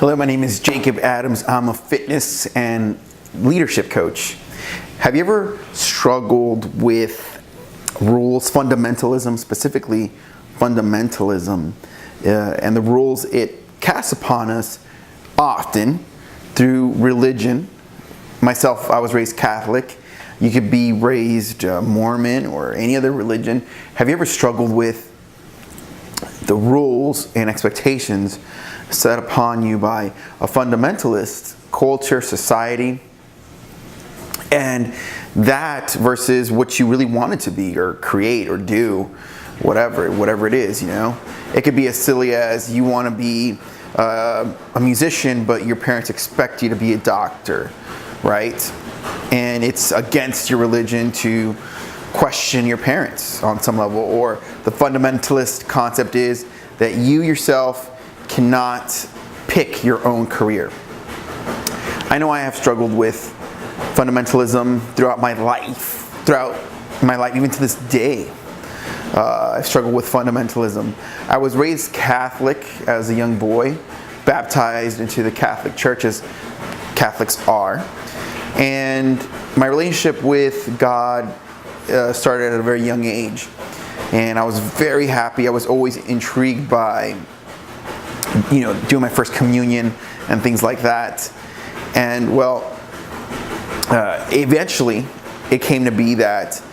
Hello, my name is Jacob Adams. I'm a fitness and leadership coach. Have you ever struggled with rules, fundamentalism, specifically fundamentalism, and the rules it casts upon us often through religion? Myself, I was raised Catholic. You could be raised Mormon or any other religion. Have you ever struggled with the rules and expectations set upon you by a fundamentalist culture, society, and that versus what you really wanted to be or create or do, whatever it is, you know? It could be as silly as you want to be a musician, but your parents expect you to be a doctor, right? And it's against your religion to question your parents on some level. Or the fundamentalist concept is that you yourself cannot pick your own career. I know I have struggled with fundamentalism throughout my life, even to this day. I've struggled with fundamentalism. I was raised Catholic as a young boy, baptized into the Catholic Church as Catholics are. And my relationship with God started at a very young age. And I was very happy. I was always intrigued by, doing my first communion and things like that. And well, eventually it came to be that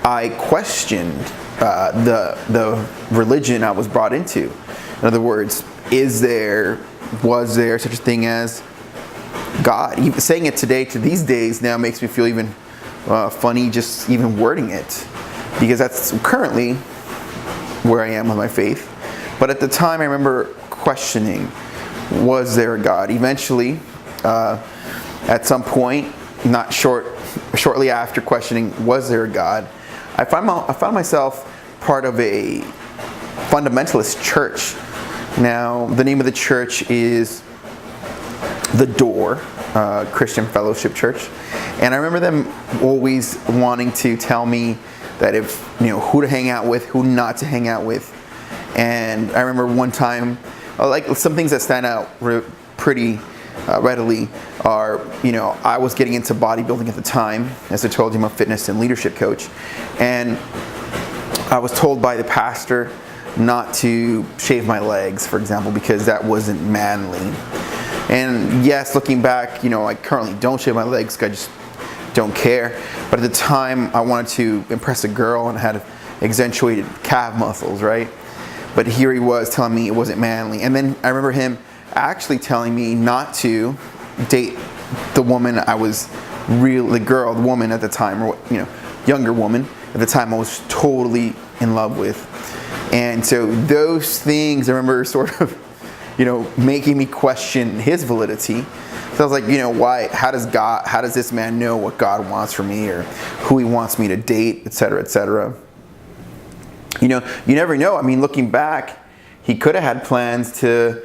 I questioned the religion I was brought into. In other words, was there such a thing as God? Even saying it today to these days now makes me feel even funny just even wording it, because that's currently where I am with my faith. But at the time I remember questioning, was there a God? Eventually, at some point, shortly after questioning, was there a God, I found myself part of a fundamentalist church. Now, the name of the church is The Door, Christian Fellowship Church. And I remember them always wanting to tell me that who to hang out with, who not to hang out with. And I remember one time, like some things that stand out pretty readily are, I was getting into bodybuilding at the time. As I told you, I'm a fitness and leadership coach. And I was told by the pastor not to shave my legs, for example, because that wasn't manly. And yes, looking back, I currently don't shave my legs because I just don't care. But at the time, I wanted to impress a girl and had accentuated calf muscles, right? But here he was telling me it wasn't manly. And then I remember him actually telling me not to date the woman the woman at the time, or younger woman at the time I was totally in love with. And so those things I remember sort of, making me question his validity. So I was like, why? How does this man know what God wants for me, or who he wants me to date, etc., etc.? You never know. I mean, looking back, he could have had plans to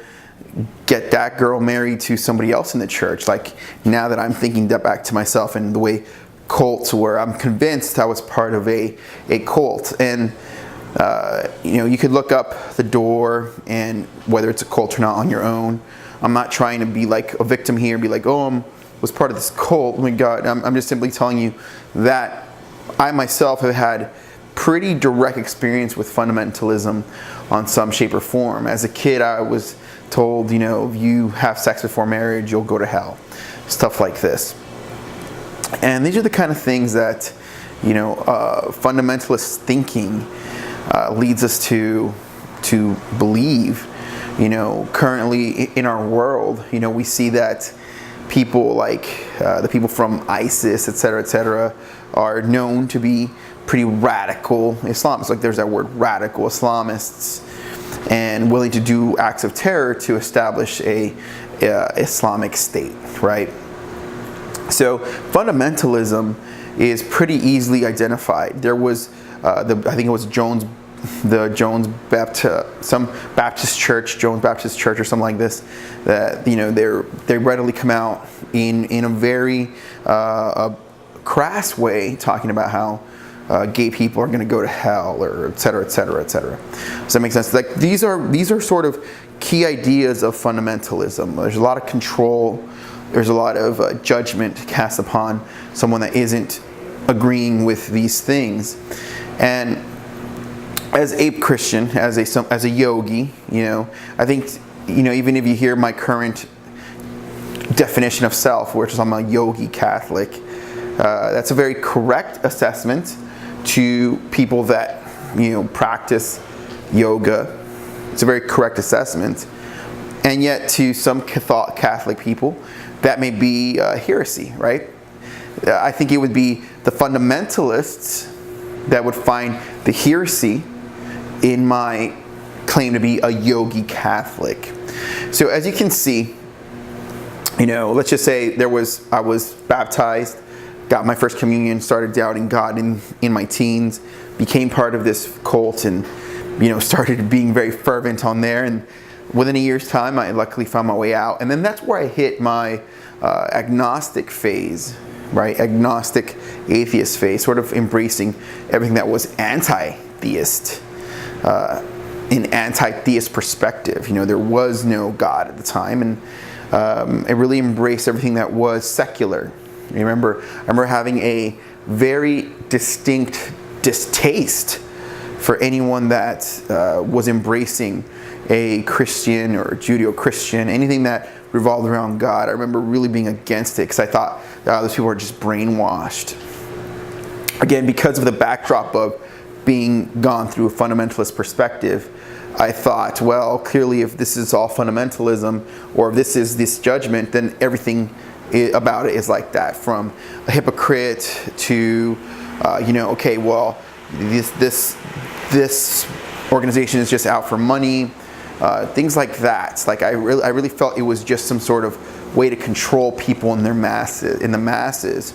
get that girl married to somebody else in the church. Like, now that I'm thinking that back to myself and the way cults were, I'm convinced I was part of a cult. And you could look up The Door and whether it's a cult or not on your own. I'm not trying to be like a victim here and be like, I was part of this cult. Oh my God. I'm just simply telling you that I myself have had pretty direct experience with fundamentalism on some shape or form. As a kid, I was told, if you have sex before marriage, you'll go to hell. Stuff like this. And these are the kind of things that, fundamentalist thinking leads us to believe. Currently in our world, we see that people like the people from ISIS, etc., are known to be pretty radical Islamists. Like, there's that word, radical Islamists, and willing to do acts of terror to establish a Islamic state, right? So fundamentalism is pretty easily identified. There was, I think it was Jones Baptist Church or something like this, that they readily come out in a very crass way, talking about how gay people are going to go to hell, or et cetera, et cetera, et cetera. Does that make sense? Like these are sort of key ideas of fundamentalism. There's a lot of control. There's a lot of judgment cast upon someone that isn't agreeing with these things. And as a Christian, as a yogi, I think, even if you hear my current definition of self, which is I'm a yogi Catholic, that's a very correct assessment to people that practice yoga. It's a very correct assessment, and yet to some Catholic people, that may be heresy, right? I think it would be the fundamentalists that would find the heresy in my claim to be a yogi Catholic. So as you can see, let's just say I was baptized, got my first communion, started doubting God in my teens, became part of this cult, and started being very fervent on there. And within a year's time, I luckily found my way out. And then that's where I hit my agnostic phase, right? Agnostic atheist phase, sort of embracing everything that was anti-theist, an anti-theist perspective. There was no God at the time, and I really embraced everything that was secular. I remember having a very distinct distaste for anyone that was embracing a Christian or Judeo-Christian, anything that revolved around God. I remember really being against it because I thought those people are just brainwashed. Again, because of the backdrop of being gone through a fundamentalist perspective, I thought, well, clearly if this is all fundamentalism, or if this is this judgment, then everything about it is like that, from a hypocrite to, okay, well, this organization is just out for money, things like that. Like I really felt it was just some sort of way to control people in the masses,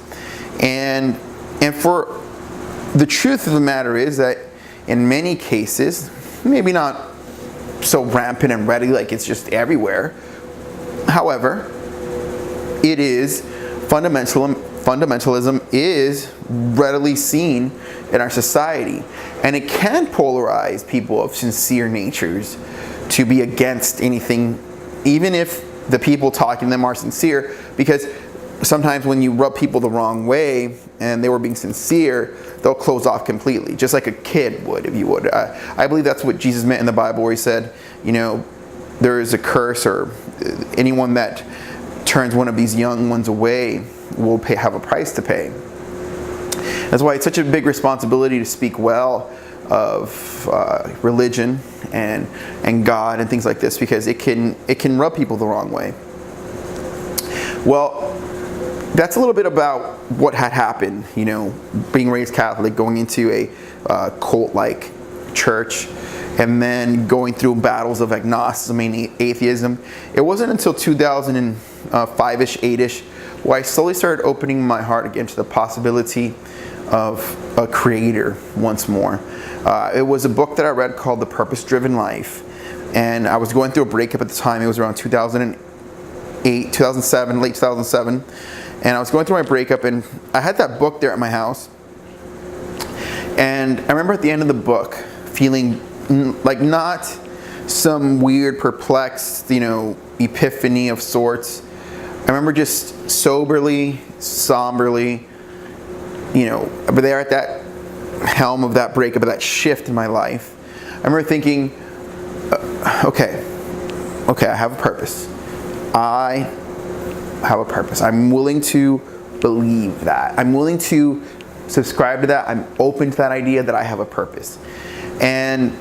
and for the truth of the matter is that in many cases, maybe not so rampant and ready like it's just everywhere. However, it is fundamentalism is readily seen in our society, and it can polarize people of sincere natures to be against anything, even if the people talking to them are sincere, because sometimes when you rub people the wrong way and they were being sincere, they'll close off completely, just like a kid would, if you would. I believe that's what Jesus meant in the Bible, where he said, there is a curse, or anyone that turns one of these young ones away will have a price to pay. That's why it's such a big responsibility to speak well of religion and God and things like this, because it can rub people the wrong way. Well, that's a little bit about what had happened, being raised Catholic, going into a cult-like church, and then going through battles of agnosticism and atheism. It wasn't until 2005-ish, 8-ish, where I slowly started opening my heart again to the possibility of a creator once more. It was a book that I read called The Purpose-Driven Life, and I was going through a breakup at the time. It was around 2008, 2007, late 2007, and I was going through my breakup, and I had that book there at my house, and I remember at the end of the book feeling like not some weird, perplexed, epiphany of sorts. I remember just soberly, somberly, but there at that helm of that breakup, of that shift in my life, I remember thinking, okay, I have a purpose. I have a purpose. I'm willing to believe that. I'm willing to subscribe to that. I'm open to that idea that I have a purpose. And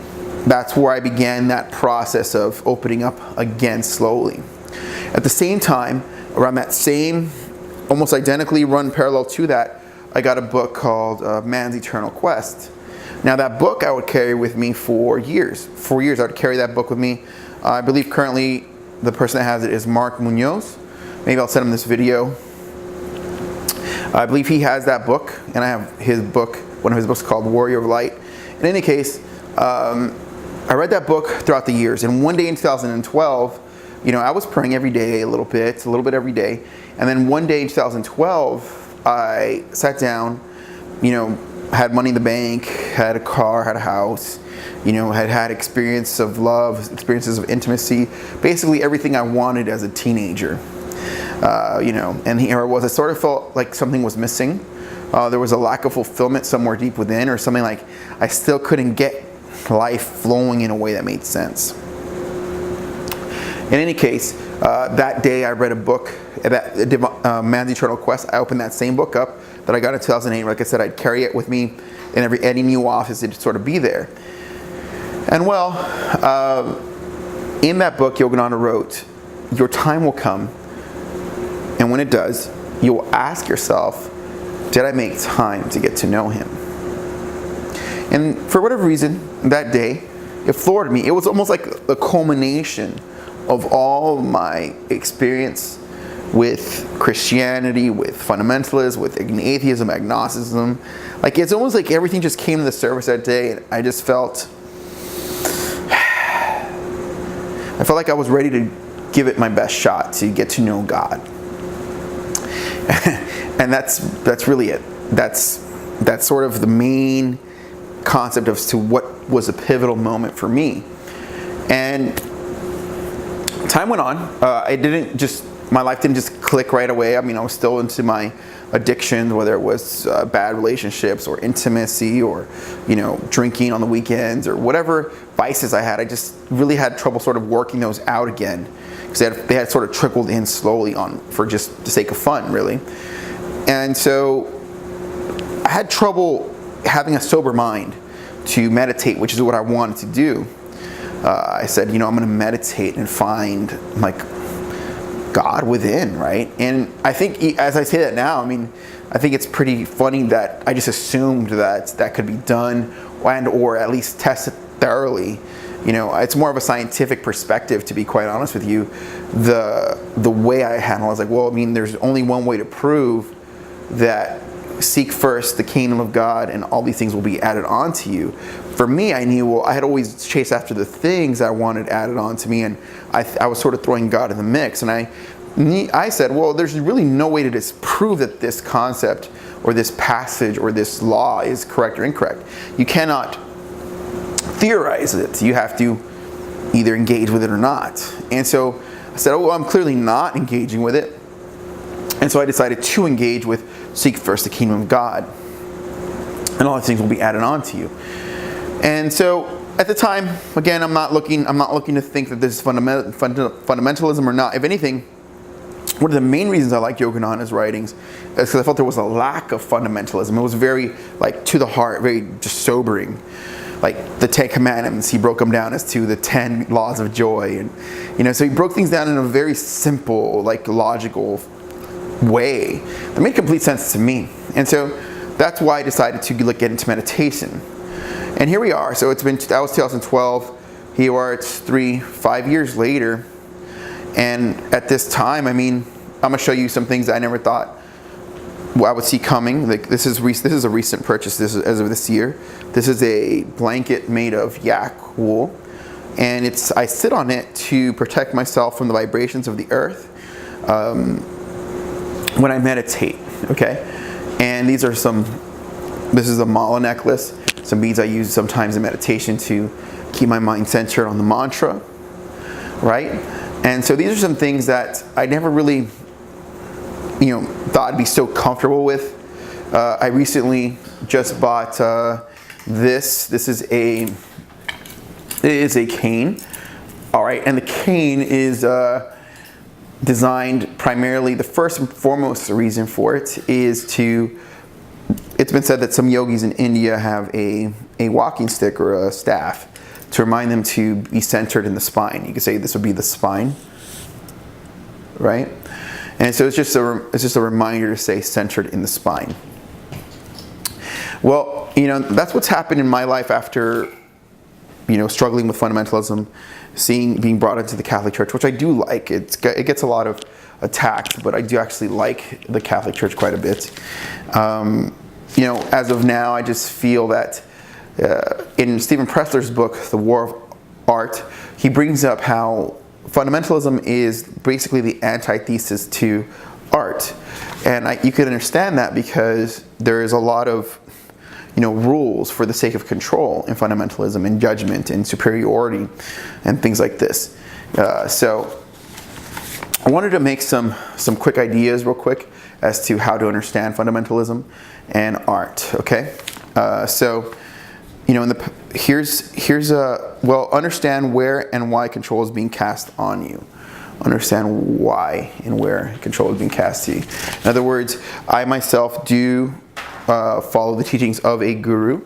that's where I began that process of opening up again slowly. At the same time, around that same, almost identically run parallel to that, I got a book called Man's Eternal Quest. Now that book I would carry with me for years. For years I would carry that book with me. I believe currently the person that has it is Mark Munoz. Maybe I'll send him this video. I believe he has that book, and I have his book, one of his books called Warrior of Light. In any case, I read that book throughout the years, and one day in 2012, I was praying every day a little bit every day, and then one day in 2012, I sat down, had money in the bank, had a car, had a house, had experience of love, experiences of intimacy, basically everything I wanted as a teenager. And here I was. I sort of felt like something was missing. There was a lack of fulfillment somewhere deep within, or something like I still couldn't get life flowing in a way that made sense. In any case, that day I read a book, Man's Eternal Quest. I opened that same book up that I got in 2008. Like I said, I'd carry it with me in any new office. It'd sort of be there. And in that book, Yogananda wrote, "Your time will come, and when it does, you will ask yourself, did I make time to get to know him?" And for whatever reason, that day, it floored me. It was almost like the culmination of all my experience with Christianity, with fundamentalism, with atheism, agnosticism. Like, it's almost like everything just came to the surface that day, and I just felt like I was ready to give it my best shot to get to know God. And that's really it. That's sort of the main concept as to what was a pivotal moment for me. And time went on. My life didn't just click right away. I mean, I was still into my addictions, whether it was bad relationships or intimacy or, drinking on the weekends or whatever vices I had. I just really had trouble sort of working those out again, because they had sort of trickled in slowly for just the sake of fun, really. And so I had trouble having a sober mind to meditate, which is what I wanted to do. I said, I'm going to meditate and find God within, right? And I think, as I say that now, I think it's pretty funny that I just assumed that could be done or at least tested thoroughly. It's more of a scientific perspective, to be quite honest with you. The way I handle it, I was like, there's only one way to prove that. Seek first the kingdom of God, and all these things will be added on to you. For me, I knew, I had always chased after the things I wanted added on to me, and I was sort of throwing God in the mix. And I said, there's really no way to disprove that this concept or this passage or this law is correct or incorrect. You cannot theorize it. You have to either engage with it or not. And so I said, I'm clearly not engaging with it. And so I decided to engage with seek first the kingdom of God, and all these things will be added on to you. And so at the time, again, I'm not looking to think that this is fundamentalism or not. If anything, one of the main reasons I like Yogananda's writings is because I felt there was a lack of fundamentalism. It was very to the heart, very just sobering. Like the 10 Commandments, he broke them down as to the 10 laws of joy, and so he broke things down in a very simple, logical way that made complete sense to me. And so that's why I decided to get into meditation. And here we are. So that was 2012. Here we are, it's 5 years later. And at this time, I'm going to show you some things I never thought I would see coming. This is a recent purchase. This is as of this year. This is a blanket made of yak wool, and I sit on it to protect myself from the vibrations of the earth when I meditate. Okay, and this is a mala necklace. Some beads I use sometimes in meditation to keep my mind centered on the mantra, right? And so these are some things that I never really, thought I'd be so comfortable with. I recently just bought this. This is a cane. All right, and the cane is designed primarily. The first and foremost reason for it is it's been said that some yogis in India have a walking stick or a staff to remind them to be centered in the spine. You could say this would be the spine, right? And so it's just a reminder to stay centered in the spine. Well, that's what's happened in my life after, struggling with fundamentalism, being brought into the Catholic Church, which I do like. It gets a lot of attacks, but I do actually like the Catholic Church quite a bit. As of now, I just feel that in Stephen Pressler's book, The War of Art, he brings up how fundamentalism is basically the antithesis to art. And you could understand that because there is a lot of, rules for the sake of control in fundamentalism and judgment and superiority and things like this. So I wanted to make some quick ideas real quick as to how to understand fundamentalism and art. Okay, understand where and why control is being cast on you. Understand why and where control is being cast to you. In other words, I myself do follow the teachings of a guru,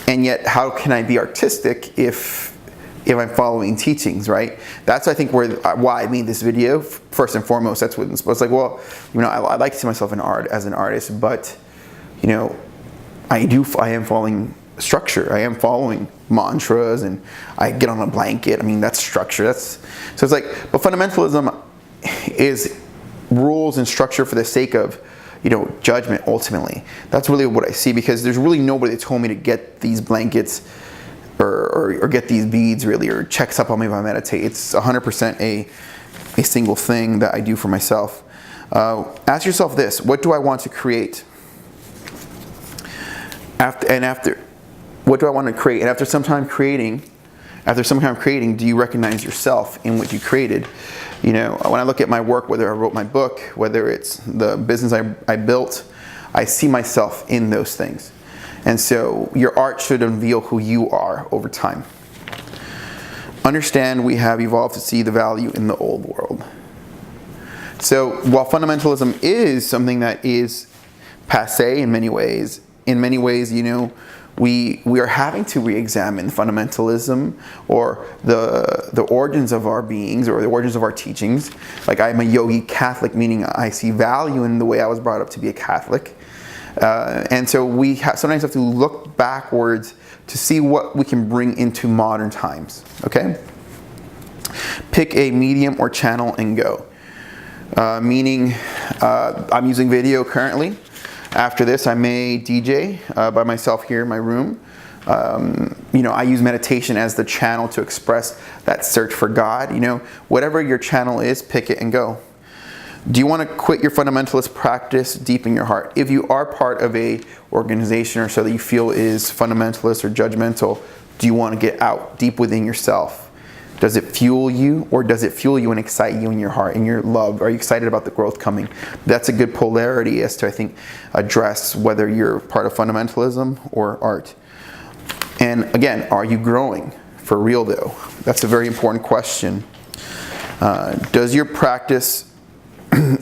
and yet how can I be artistic if I'm following teachings, right? That's, I think, why I made this video. First and foremost, that's what it's supposed to. Like, well, I like to see myself as an artist, but I am following structure. I am following mantras, and I get on a blanket. I mean, that's structure. So it's like, but fundamentalism is rules and structure for the sake of judgment. Ultimately, that's really what I see, because there's really nobody that told me to get these blankets or get these beads, really, or checks up on me if I meditate. It's 100% a single thing that I do for myself. Ask yourself this: what do I want to create? What do I want to create? And after some time creating, do you recognize yourself in what you created? When I look at my work, whether I wrote my book, whether it's the business I built, I see myself in those things. And so your art should unveil who you are over time. Understand we have evolved to see the value in the old world. So while fundamentalism is something that is passé in many ways, we are having to re-examine fundamentalism, or the origins of our beings, or the origins of our teachings. Like, I'm a yogi Catholic, meaning I see value in the way I was brought up to be a Catholic. And so we sometimes have to look backwards to see what we can bring into modern times. Okay? Pick a medium or channel and go. Meaning, I'm using video currently. After this, I may DJ by myself here in my room. I use meditation as the channel to express that search for God. Whatever your channel is, pick it and go. Do you want to quit your fundamentalist practice deep in your heart? If you are part of a organization or so that you feel is fundamentalist or judgmental, do you want to get out deep within yourself? Does it fuel you, or does it fuel you and excite you in your heart, in your love? Are you excited about the growth coming? That's a good polarity as to, I think, address whether you're part of fundamentalism or art. And again, are you growing for real though? That's a very important question. Does your practice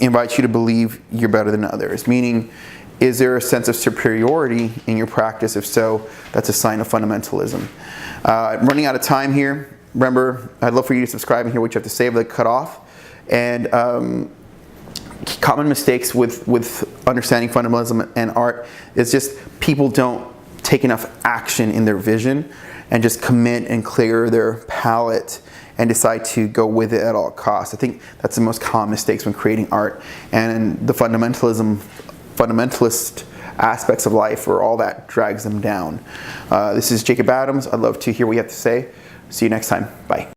invite you to believe you're better than others? Meaning, is there a sense of superiority in your practice? If so, that's a sign of fundamentalism. I'm running out of time here. Remember, I'd love for you to subscribe and hear what you have to say, but cut off. And common mistakes with understanding fundamentalism and art is just people don't take enough action in their vision and just commit and clear their palette and decide to go with it at all costs. I think that's the most common mistakes when creating art, and the fundamentalist aspects of life, or all that drags them down. This is Jacob Adams. I'd love to hear what you have to say. See you next time. Bye.